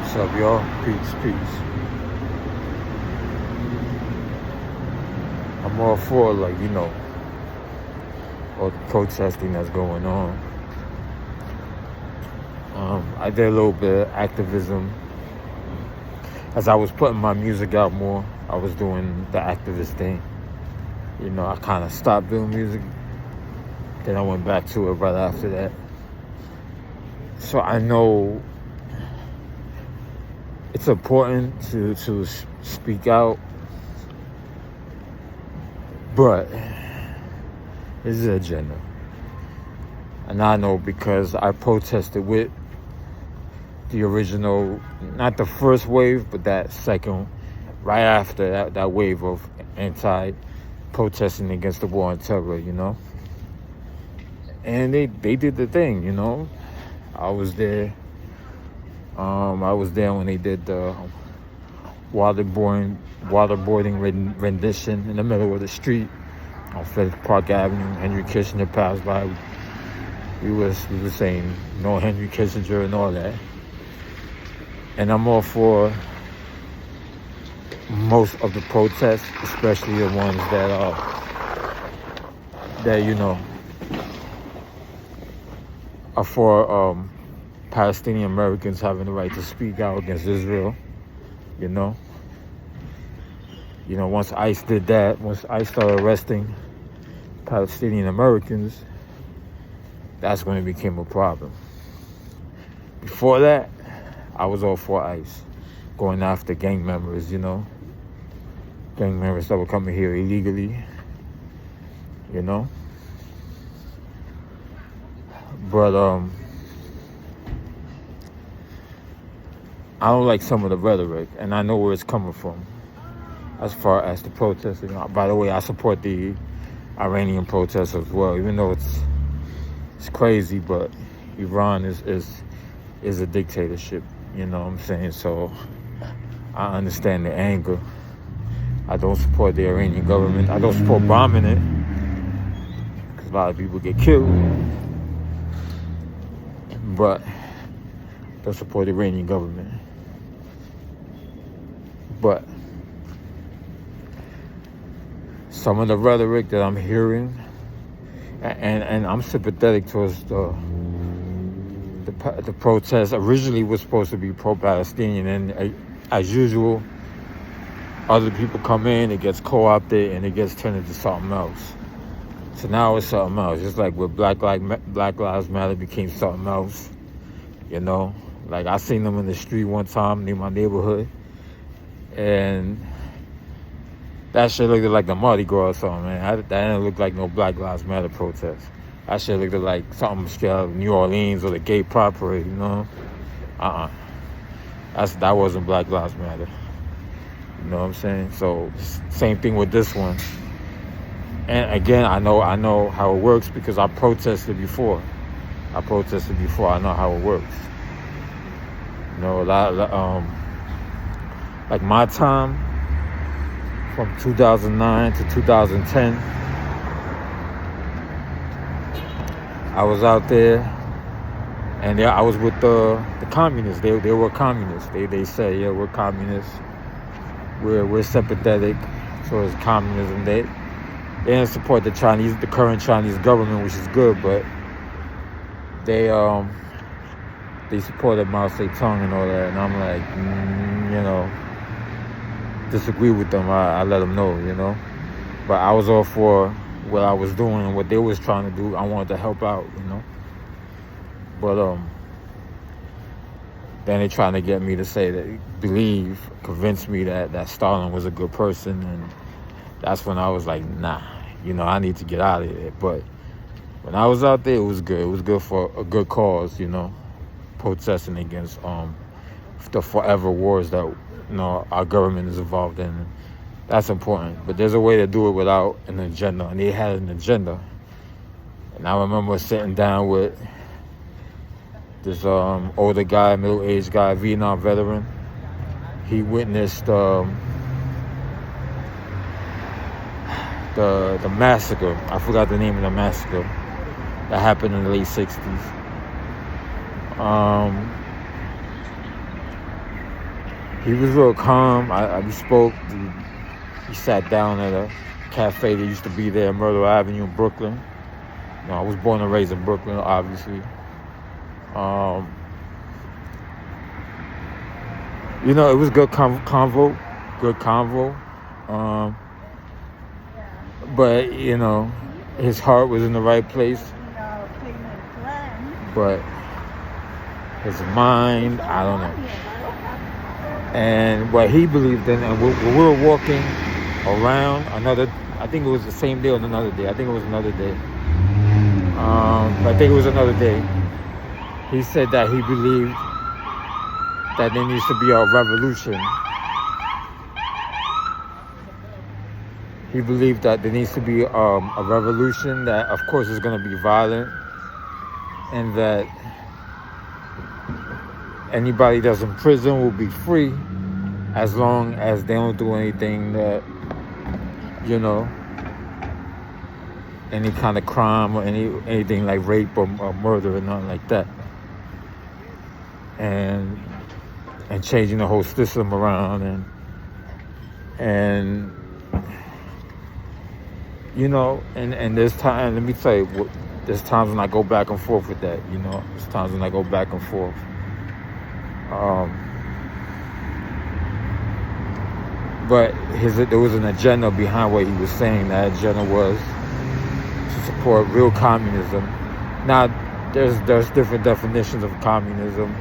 What's up, y'all? Peace, peace. I'm all for, all the protesting that's going on. I did a little bit of activism. As I was putting my music out more, I was doing the activist thing. I kind of stopped doing music. Then I went back to it right after that. So I know it's important to speak out, but there's an agenda. And I know because I protested with the original, not the first wave, but that second, right after that wave of anti-protesting against the war on terror, And they did the thing, I was there. I was there when they did the waterboarding rendition in the middle of the street on Frederick Park Avenue. Henry Kissinger passed by. We were saying no Henry Kissinger and all that. And I'm all for most of the protests, especially the ones that are for Palestinian Americans having the right to speak out against Israel. Once ICE did that, once ICE started arresting Palestinian Americans, that's when it became a problem. Before that, I was all for ICE going after gang members, gang members that were coming here illegally, But I don't like some of the rhetoric, and I know where it's coming from as far as the protesting. By the way, I support the Iranian protests as well, even though it's crazy, but Iran is a dictatorship, you know what I'm saying? So I understand the anger. I don't support the Iranian government. I don't support bombing it, because a lot of people get killed. But I don't support the Iranian government. But some of the rhetoric that I'm hearing, and I'm sympathetic towards the protest, originally was supposed to be pro-Palestinian, and as usual, other people come in, it gets co-opted, and it gets turned into something else. So now it's something else. Just like with Black Lives Matter became something else, Like I seen them in the street one time near my neighborhood, and that shit looked like the Mardi Gras or something, man. That didn't look like no Black Lives Matter protest. That shit looked like something straight out of New Orleans or the Gay Pride Parade, That wasn't Black Lives Matter. You know what I'm saying? So same thing with this one. And again, I know how it works because I protested before. I know how it works. Like my time from 2009 to 2010, I was out there, and I was with the communists. They were communists. They say, yeah, we're communists. We're sympathetic towards communism. They didn't support the current Chinese government, which is good, but they supported Mao Zedong and all that, and I'm like, disagree with them. I let them know, but I was all for what I was doing and what they was trying to do. I wanted to help out, but then they trying to get me to say that, convince me that Stalin was a good person, and that's when I was like, nah, I need to get out of here. But when I was out there, it was good. It was good for a good cause, protesting against the forever wars that our government is involved in. That's important. But there's a way to do it without an agenda, and they had an agenda. And I remember sitting down with this older guy, middle-aged guy, Vietnam veteran. He witnessed the massacre. I forgot the name of the massacre that happened in the late 60s. he was real calm. We spoke. He sat down at a cafe that used to be there, Myrtle Avenue in Brooklyn. You know, I was born and raised in Brooklyn, obviously. You know, it was good convo. But, you know, his heart was in the right place. But his mind, I don't know. And what he believed in, and we were walking around I think it was the same day or another day. I think it was another day. He said that he believed that there needs to be a revolution. He believed that there needs to be a revolution that, of course, is going to be violent, and that anybody that's in prison will be free as long as they don't do anything that, you know, any kind of crime or anything like rape or murder or nothing like that. And changing the whole system around and you know, and there's time, let me tell you, there's times when I go back and forth with that, you know. There's times when I go back and forth. But there was an agenda behind what he was saying. That agenda was to support real communism. Now, there's different definitions of communism.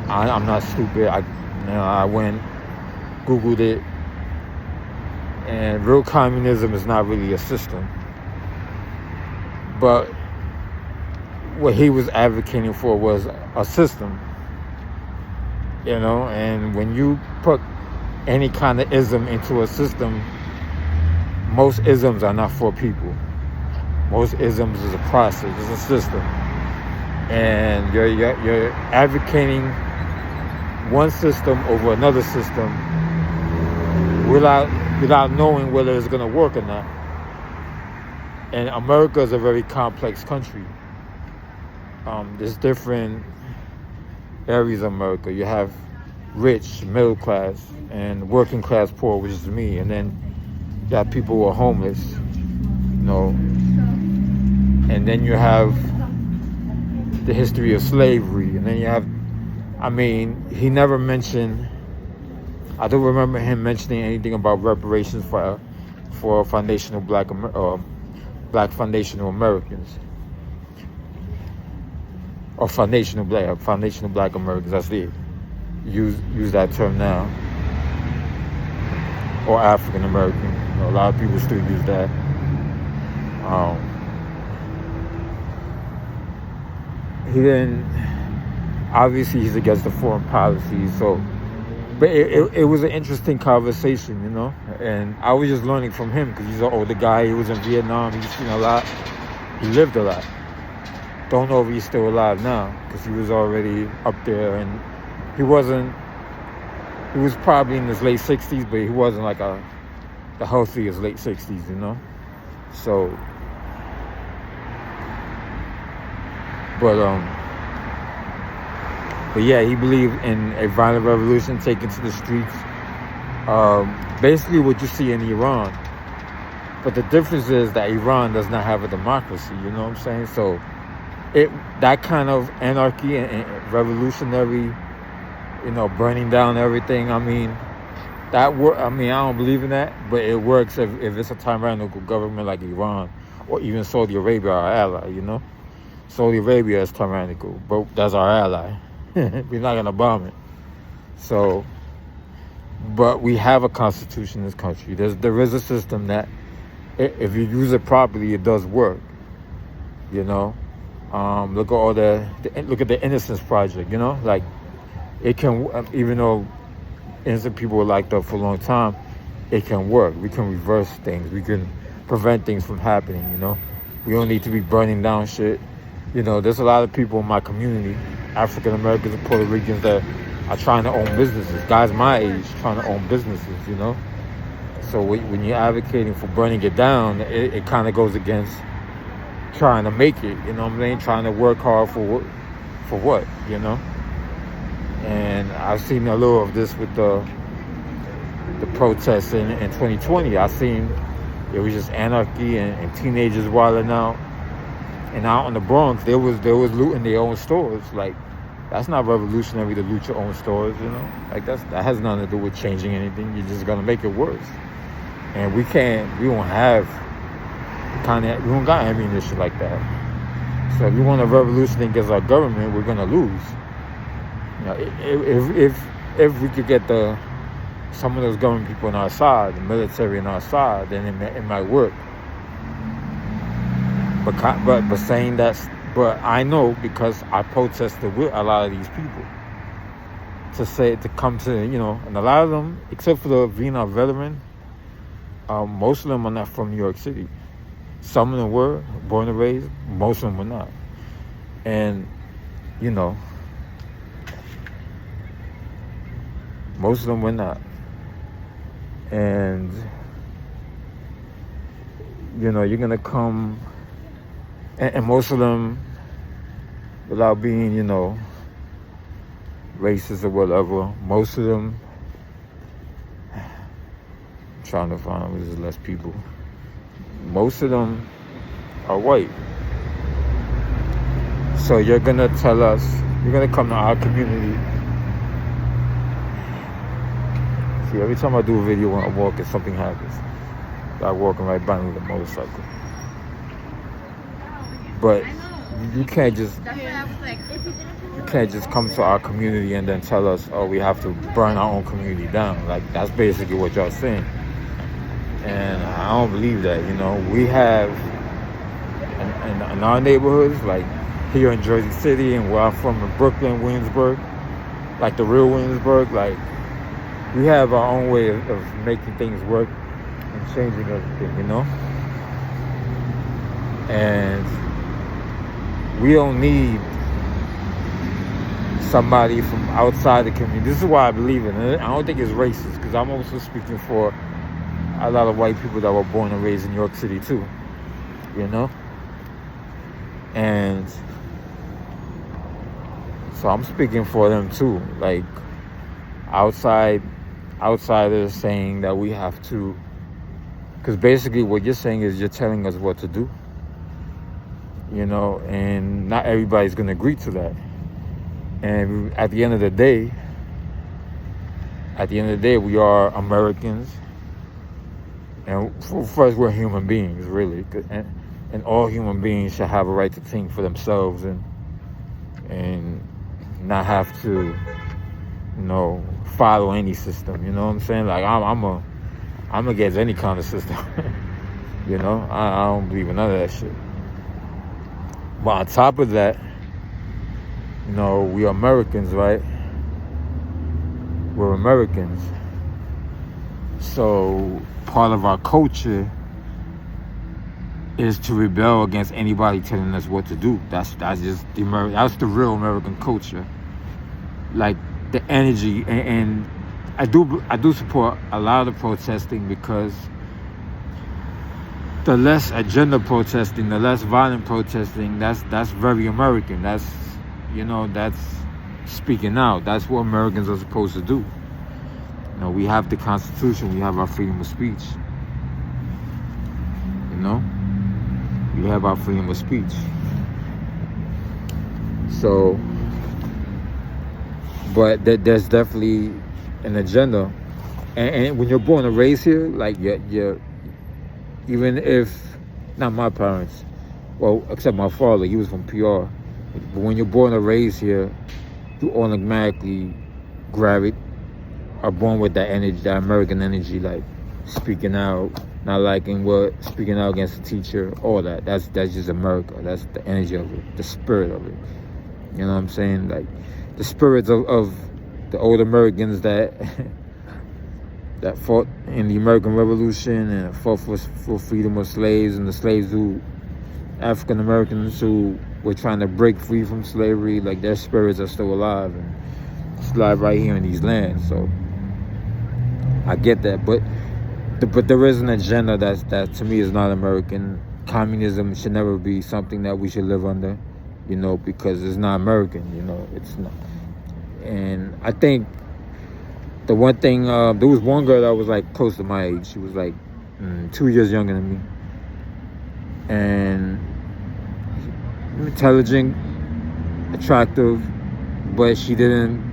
I'm not stupid. I went, Googled it, and real communism is not really a system. But what he was advocating for was a system, you know. And when you put any kind of ism into a system, most isms are not for people. Most isms is a process, it's a system, and you're advocating one system over another system without knowing whether it's going to work or not. And America is a very complex country. There's different areas of America. You have rich, middle class, and working class poor, which is me. And then you have people who are homeless, you know. And then you have the history of slavery. And then you have, he never mentioned, I don't remember him mentioning anything about reparations for foundational black foundational Americans. Or foundational black Americans, that's it. Use that term now. Or African American. You know, a lot of people still use that. He didn't, obviously he's against the foreign policy, so, but it was an interesting conversation, you know, and I was just learning from him because he's an older guy. He was in Vietnam, he's seen a lot, he lived a lot. Don't know if he's still alive now because he was already up there, and he was probably in his late 60s, but he wasn't like the healthiest late 60s, you know. So, but yeah, he believed in a violent revolution taken to the streets. Basically what you see in Iran. But the difference is that Iran does not have a democracy, you know what I'm saying? So that kind of anarchy and revolutionary, you know, burning down everything, I don't believe in that, but it works if it's a tyrannical government like Iran or even Saudi Arabia, our ally, you know? Saudi Arabia is tyrannical, but that's our ally. We're not going to bomb it. So, but we have a constitution in this country. There is a system that, if you use it properly, it does work, you know? Look at the Innocence Project, you know? Like, it can, even though innocent people were locked up for a long time, it can work. We can reverse things. We can prevent things from happening, you know? We don't need to be burning down shit. You know, there's a lot of people in my community, African Americans and Puerto Ricans, that are trying to own businesses. Guys my age trying to own businesses, you know? So when you're advocating for burning it down, it kind of goes against trying to make it, you know what I'm saying? Trying to work hard for what, you know? And I've seen a little of this with the protests in 2020. I seen it was just anarchy and teenagers wilding out. And out in the Bronx, there was looting their own stores. Like, that's not revolutionary to loot your own stores, you know? Like, that has nothing to do with changing anything. You're just gonna make it worse. And we don't got ammunition like that. So if we want a revolution against our government, we're gonna lose. You know, if we could get some of those government people on our side, the military on our side, then it might work. But saying that, but I know, because I protested with a lot of these people to come to, you know, and a lot of them, except for the Vietnam veteran, most of them are not from New York City. Some of them were born and raised, most of them were not. And, you know, most of them were not. And, you know, you're going to come, and most of them, without being, you know, racist or whatever, most of them, I'm trying to find out there's less people, most of them are white. So you're going to tell us, you're going to come to our community. See, every time I do a video when I'm walking, something happens. I'm walking right by me with a motorcycle. But you can't just come to our community and then tell us, oh, we have to burn our own community down. Like, that's basically what y'all saying. And I don't believe that, you know. We have, in our neighborhoods, like here in Jersey City and where I'm from in Brooklyn, Williamsburg, like the real Williamsburg, like, we have our own way of making things work and changing everything, you know? And we don't need somebody from outside the community. This is why I believe in it. I don't think it's racist, because I'm also speaking for a lot of white people that were born and raised in New York City too, you know? And so I'm speaking for them too. Like, outsiders saying that we have to, because basically what you're saying is you're telling us what to do, you know, and not everybody's going to agree to that. And at the end of the day, we are Americans, and first, we're human beings, really, and all human beings should have a right to think for themselves and not have to, you know, follow any system. You know what I'm saying? Like, I'm against any kind of system. You know, I don't believe in none of that shit. But on top of that, you know, we are Americans, right? We're Americans. So part of our culture is to rebel against anybody telling us what to do. That's just that's the real American culture. Like, the energy, and I do support a lot of protesting, because the less agenda protesting, the less violent protesting, that's very American. That's, you know, that's speaking out. That's what Americans are supposed to do. You know, we have the Constitution, we have our freedom of speech. You know, we have our freedom of speech. So, but there's definitely an agenda, and when you're born and raised here, like, you're even if not my parents, well, except my father, he was from PR, but when you're born and raised here, you automatically grab it, are born with that energy, that American energy, like speaking out, not liking speaking out against the teacher, all that. That's just America. That's the energy of it, the spirit of it. You know what I'm saying? Like, the spirits of the old Americans that that fought in the American Revolution and fought for freedom of slaves, and the slaves African Americans who were trying to break free from slavery, like, their spirits are still alive and it's alive right here in these lands. So I get that, but there is an agenda that to me is not American. Communism should never be something that we should live under, you know, because it's not American. You know, it's not. And I think the one thing, there was one girl that was like close to my age. She was like 2 years younger than me, and intelligent, attractive, but she didn't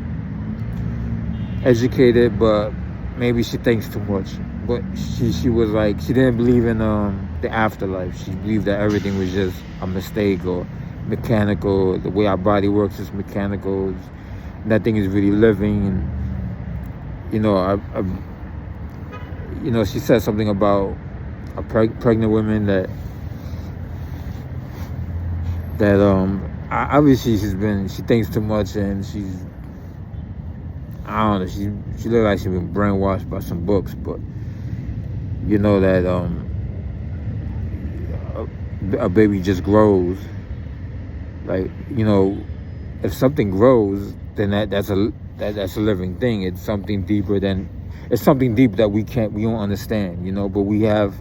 educated, but maybe she thinks too much. But she was like, she didn't believe in the afterlife. She believed that everything was just a mistake or mechanical. The way our body works is mechanical. Nothing is really living. And she said something about a pregnant women that obviously she thinks too much, and I don't know, she looked like she's been brainwashed by some books. But that a baby just grows. Like, if something grows, then that's a living thing. It's something deep that we don't understand, but we have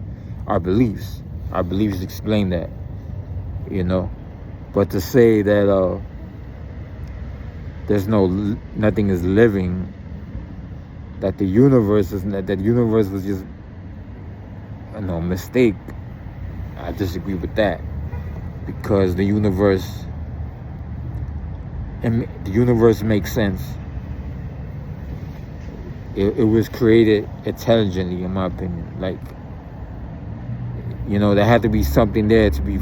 our beliefs. Our beliefs explain that, But to say that nothing is living, that the universe was just a mistake, I disagree with that. Because the universe makes sense. It was created intelligently, in my opinion. Like, there had to be something there to be.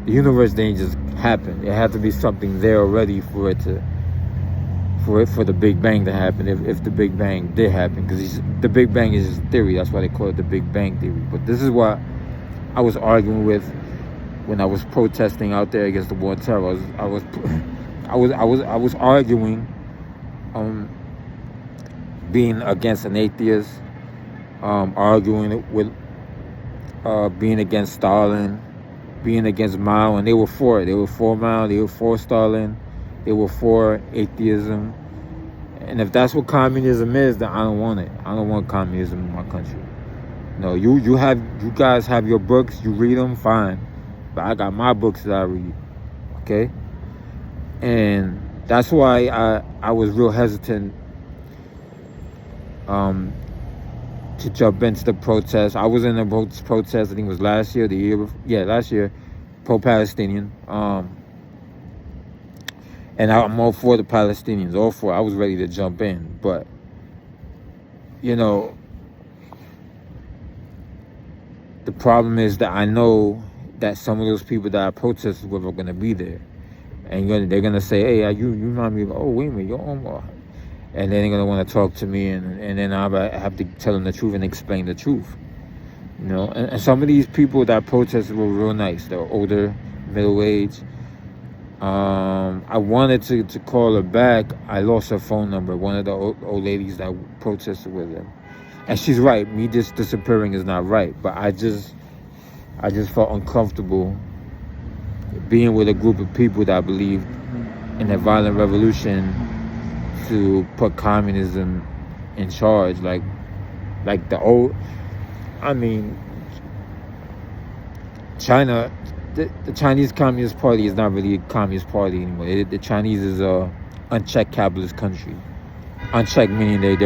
The universe didn't just happen. It had to be something there already for the Big Bang to happen. If the Big Bang did happen, because the Big Bang is just a theory. That's why they call it the Big Bang theory. But this is what I was arguing with when I was protesting out there against the war on terror. I was arguing, being against an atheist, arguing with, being against Stalin, being against Mao, and they were for it. They were for Mao. They were for Stalin. They were for atheism. And if that's what communism is, then I don't want it. I don't want communism in my country. No, you guys have your books. You read them, fine. But I got my books that I read. Okay? And that's why I was real hesitant to jump into the protest. I was in the protest, I think it was last year, last year, pro-Palestinian. And I'm all for the Palestinians, all for it. I was ready to jump in. But, the problem is that I know that some of those people that I protested with are going to be there. And they're going to say, hey, you remind me of, oh, wait a minute, you're Omar. And then they're going to want to talk to me, and then I have to tell them the truth and explain the truth. And some of these people that protested were real nice. They were older, middle-aged. I wanted to call her back. I lost her phone number, one of the old ladies that protested with them. And she's right. Me just disappearing is not right. But I just felt uncomfortable being with a group of people that believed in a violent revolution to put communism in charge. Like the old, China, the Chinese Communist Party is not really a communist party anymore. The Chinese is a unchecked capitalist country. Unchecked meaning they're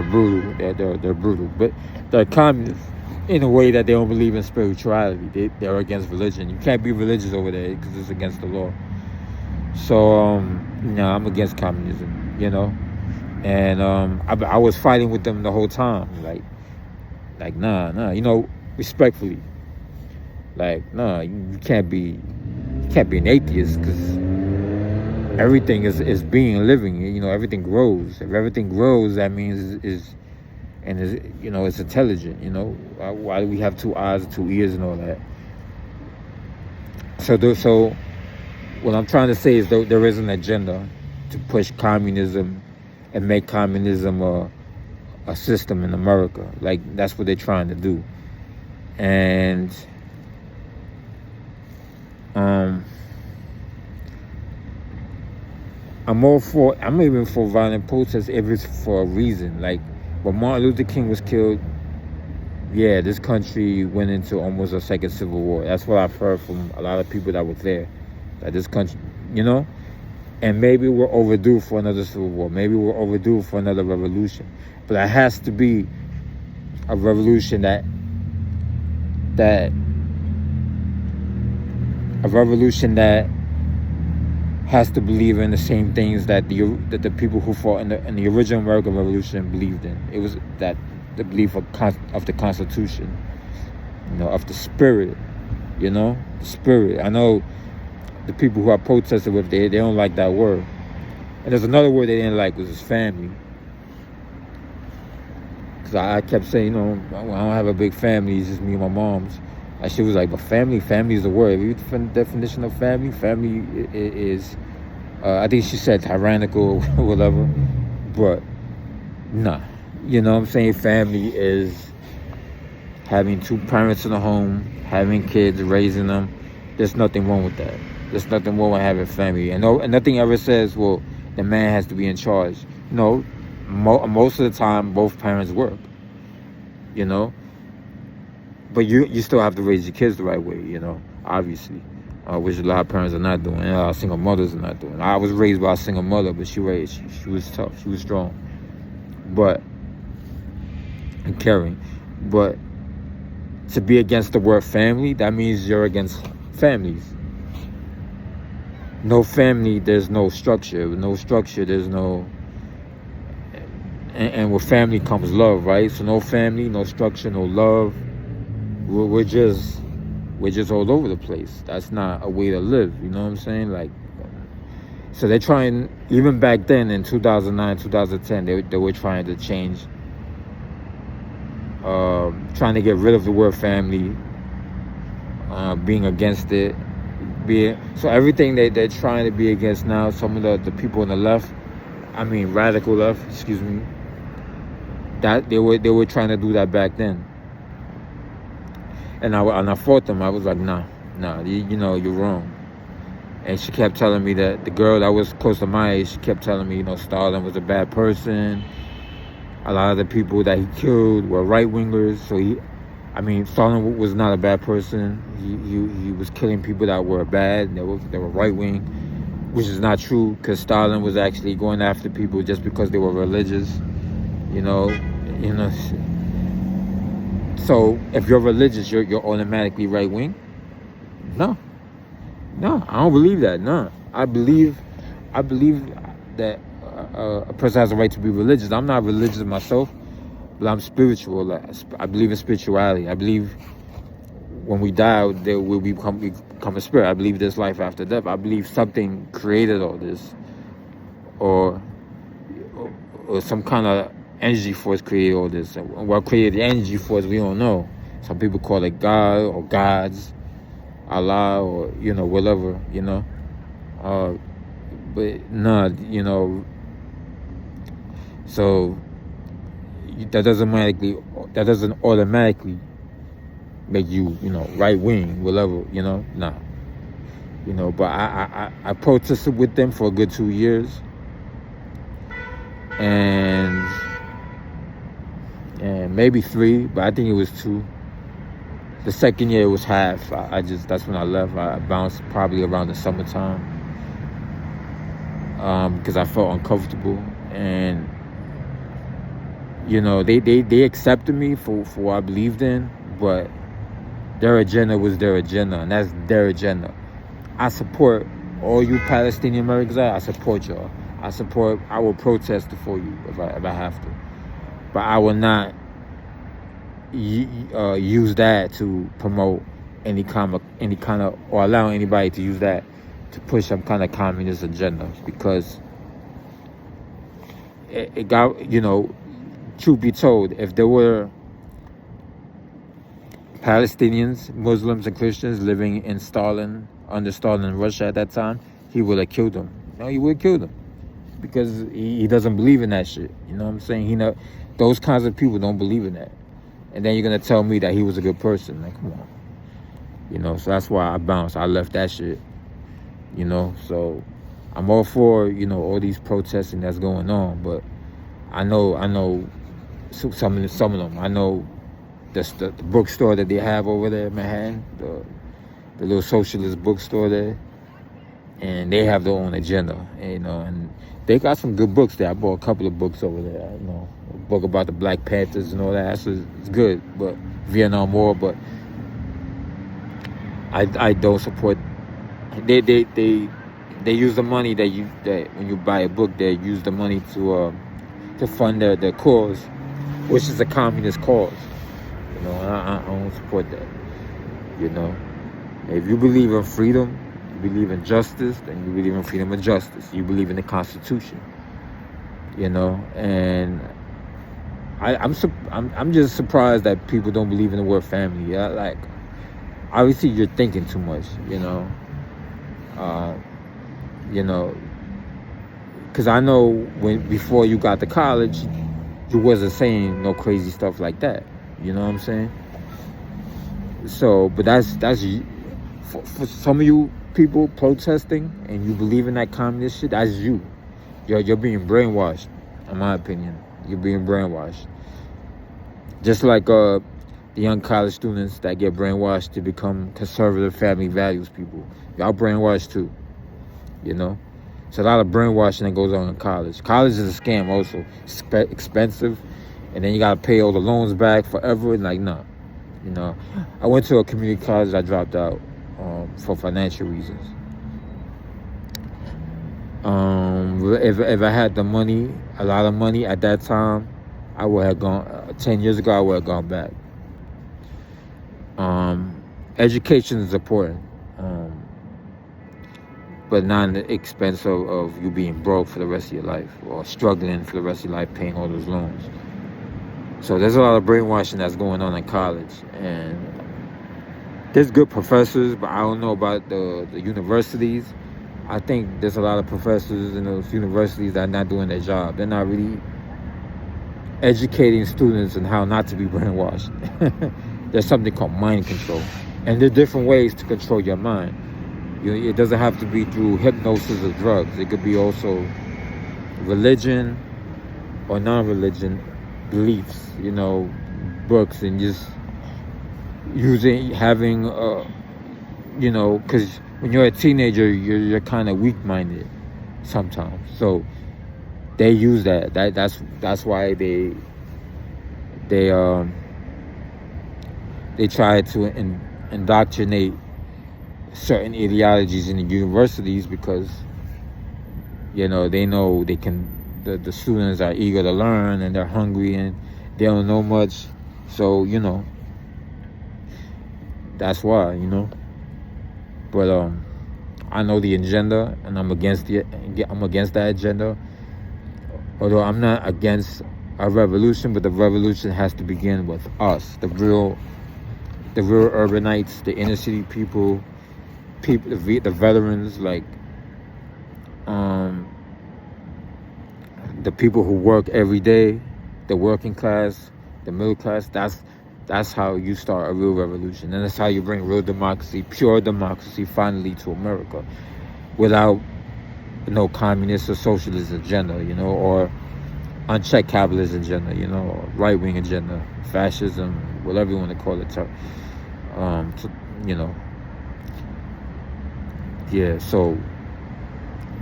brutal. They're brutal, but they're communists in a way that they don't believe in spirituality. They're against religion. You can't be religious over there because it's against the law. So I'm against communism. And I was fighting with them the whole time. Like nah, respectfully. Like, nah, you can't be an atheist, because everything is being living. Everything grows. If everything grows, that means it's intelligent. Why do we have 2 eyes, 2 ears, and all that? So what I'm trying to say is there is an agenda to push communism and make communism a system in America. Like, that's what they're trying to do. And I'm even for violent protests if it's for a reason. Like, when Martin Luther King was killed, this country went into almost a second civil war. That's what I've heard from a lot of people that were there. That this country, And maybe we're overdue for another civil war. Maybe we're overdue for another revolution. But it has to be a revolution that has to believe in the same things that the people who fought in the original American Revolution believed in. It was that the belief of the Constitution, of the spirit, the spirit. I know the people who I protested with, they don't like that word. And there's another word they didn't like, was his family. Because I kept saying, I don't have a big family, it's just me and my mom's. And she was like, but family is the word. If you the definition of family is, I think she said tyrannical or whatever. But, nah. You know what I'm saying? Family is having two parents in the home, having kids, raising them. There's nothing wrong with that. There's nothing wrong with having family. And nothing ever says, well, the man has to be in charge. No, most of the time, both parents work. But you still have to raise your kids the right way, obviously. Which a lot of parents are not doing. And a lot of single mothers are not doing. I was raised by a single mother, but she was tough. She was strong. And caring. But to be against the word family, that means you're against families. No family, there's no structure. With no structure, there's no... And with family comes love, right? So no family, no structure, no love. We're just all over the place. That's not a way to live, you know what I'm saying? So they're trying, even back then in 2009, 2010, they were trying to change, trying to get rid of the word family, being against it. So everything they're trying to be against now, some of the people on the left, radical left, excuse me, that they were trying to do that back then. And I fought them. I was like, nah, you're wrong. And she kept telling me that the girl that was close to my age, she kept telling me, Stalin was a bad person. A lot of the people that he killed were right-wingers. So Stalin was not a bad person. He was killing people that were bad. They were right-wing, which is not true, because Stalin was actually going after people just because they were religious. So if you're religious, you're automatically right-wing? No, I don't believe that. No, I believe that a person has a right to be religious. I'm not religious myself, but I'm spiritual. I believe in spirituality. I believe when we die, there will become a spirit. I believe there's life after death. I believe something created all this, or some kind of energy force created all this. What created the energy force, we don't know. Some people call it God or gods, Allah, or whatever, but no, so that doesn't automatically make you, right wing, whatever, nah. But I protested with them for a good 2 years, and maybe 3, but I think it was 2. The second year it was half. That's when I left. I bounced probably around the summertime, because I felt uncomfortable. And they accepted me for what I believed in, but their agenda was their agenda, and that's their agenda. I support all you Palestinian Americans. I support y'all. I will protest for you if I have to, but I will not use that to promote any kind of, or allow anybody to use that to push some kind of communist agenda, because it got, truth be told, if there were Palestinians, Muslims, and Christians living under Stalin in Russia at that time, he would have killed them. He would have killed them, because he doesn't believe in that shit. You know what I'm saying? Those kinds of people don't believe in that. And then you're going to tell me that he was a good person. Come on. So that's why I bounced. I left that shit. So I'm all for, all these protesting that's going on. But I know some of them. I know the bookstore that they have over there in Manhattan, the little socialist bookstore there. and they have their own agenda, and they got some good books there. I bought a couple of books over there, a book about the Black Panthers and all that. So it's good, but Vietnam War, but I don't support. They use the money that when you buy a book, they use the money to fund their cause, which is a communist cause. I don't support that. If you believe in freedom, you believe in justice, then you believe in freedom and justice. You believe in the Constitution. And I'm just surprised that people don't believe in the word family. Obviously you're thinking too much. Because I know before you got to college, you wasn't saying no crazy stuff like that. You know what I'm saying? So, but that's for some of you people protesting and you believe in that communist shit. That's you. You're being brainwashed. In my opinion, you're being brainwashed. Just like the young college students that get brainwashed to become conservative family values people. Y'all brainwashed too. It's a lot of brainwashing that goes on in college. College is a scam also. It's expensive. And then you got to pay all the loans back forever. And nah. I went to a community college. I dropped out for financial reasons. If I had the money, a lot of money at that time, I would have gone, 10 years ago, I would have gone back. Education is important. But not at the expense of you being broke for the rest of your life or struggling for the rest of your life paying all those loans. So there's a lot of brainwashing that's going on in college. And there's good professors, but I don't know about the universities. I think there's a lot of professors in those universities that are not doing their job. They're not really educating students on how not to be brainwashed. There's something called mind control. And there are different ways to control your mind. It doesn't have to be through hypnosis or drugs. It could be also religion or non-religion beliefs, books, and just having, because when you're a teenager, you're kind of weak-minded sometimes. So they use that. That's why they try to indoctrinate certain ideologies in the universities because they know they can. The students are eager to learn and they're hungry and they don't know much, so that's why. But I know the agenda and I'm against that agenda. Although I'm not against a revolution, but the revolution has to begin with us, the real urbanites, the inner city people, the veterans, the people who work every day, the working class, the middle class. That's how you start a real revolution, and that's how you bring real democracy, pure democracy, finally to America, without no communist or socialist agenda, or unchecked capitalist agenda, or right-wing agenda, fascism, whatever you want to call it. So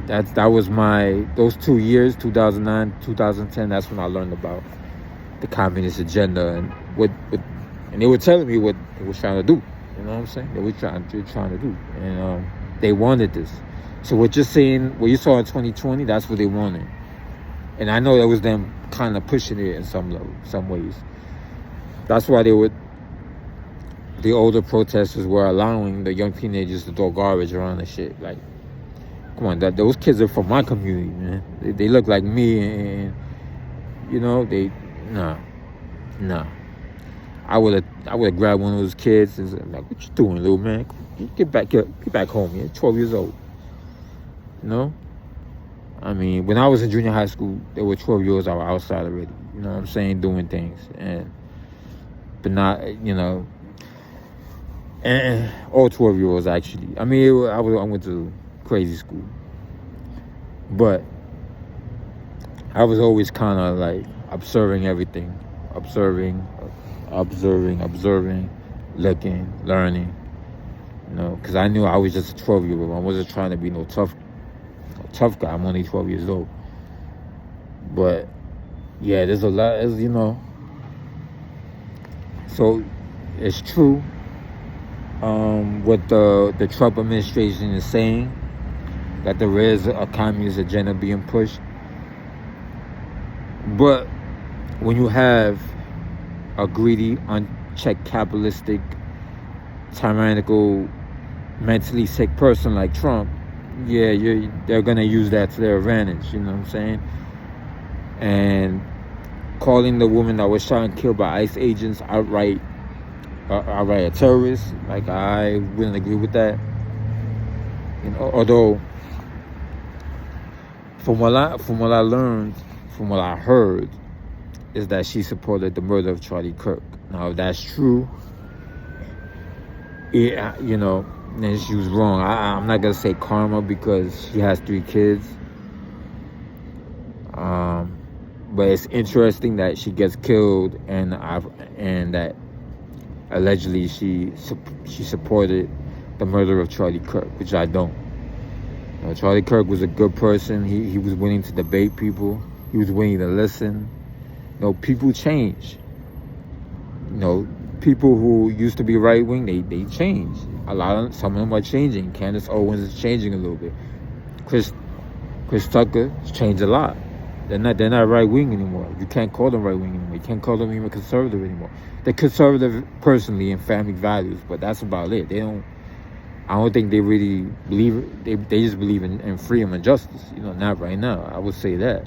that was those 2 years, 2009, 2010. That's when I learned about the communist agenda and and they were telling me what they were trying to do. You know what I'm saying? They were trying to do, and they wanted this. So what you're seeing, what you saw in 2020, that's what they wanted. And I know that was them kind of pushing it in some ways. That's why the older protesters were allowing the young teenagers to throw garbage around and shit. Come on, those kids are from my community, man. They look like me, and nah. I would have grabbed one of those kids and said, "What you doing, little man? Get back home. You're 12 years old." I mean, when I was in junior high school, there were 12-year-olds that were outside already. You know what I'm saying, doing things, but not, and all 12-year-olds actually. I mean, I went to crazy school, but I was always kind of observing everything, observing, looking, learning, You know, because I knew I was just a 12-year-old. I wasn't trying to be no tough guy. I'm only 12 years old. But yeah, there's a lot, as you know. So it's true. What the Trump administration is saying, that there is a communist agenda being pushed. But when you have a greedy, unchecked, capitalistic, tyrannical, mentally sick person like Trump, yeah, they're gonna use that to their advantage. You know what I'm saying? And calling the woman that was shot and killed by ICE agents outright a terrorist, like, I wouldn't agree with that. You know, although from what I learned, from what I heard, is that she supported the murder of Charlie Kirk. Now, if that's true, yeah, you know, then she was wrong. I'm not gonna say karma because she has 3 kids. But it's interesting that she gets killed, and that allegedly she supported the murder of Charlie Kirk, which I don't. You know, Charlie Kirk was a good person. He was willing to debate people. He was willing to listen. You know, people change. You know, people who used to be right wing, they change. Some of them are changing. Candace Owens is changing a little bit. Chris Tucker has changed a lot. They're not right wing anymore. You can't call them right wing anymore. You can't call them even conservative anymore. They're conservative personally in family values, but that's about it. I don't think they really believe. They just believe in freedom and justice. You know, not right now. I would say that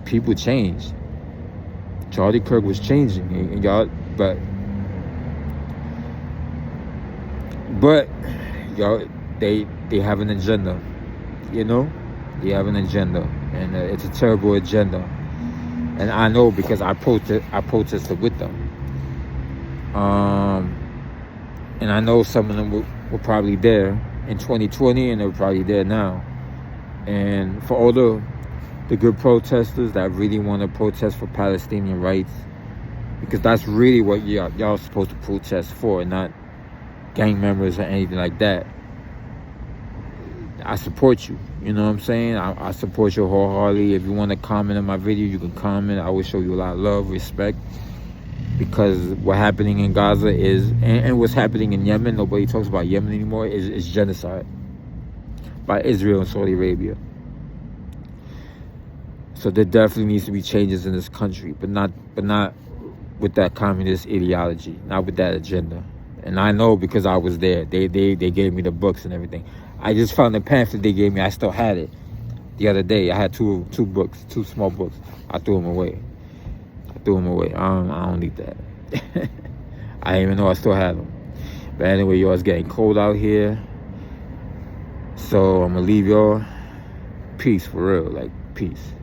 people change. Charlie Kirk was changing, and y'all, but y'all, they have an agenda. You know, they have an agenda, and it's a terrible agenda. And I know because I protested with them. And I know some of them were probably there in 2020, and they're probably there now. And for all the good protesters that really want to protest for Palestinian rights, because that's really what y'all are supposed to protest for, not gang members or anything like that. I support you. You know what I'm saying? I support you wholeheartedly. If you want to comment on my video, you can comment. I will show you a lot of love, respect. Because what's happening in Gaza is, and what's happening in Yemen, nobody talks about Yemen anymore, is genocide by Israel and Saudi Arabia. So there definitely needs to be changes in this country, but not with that communist ideology, not with that agenda. And I know because I was there. They gave me the books and everything. I just found the pamphlet they gave me. I still had it the other day. I had two books, 2 small books. I threw them away. I don't need that. I didn't even know I still had them. But anyway, y'all, it's getting cold out here. So I'm going to leave y'all. Peace, for real. Like, peace.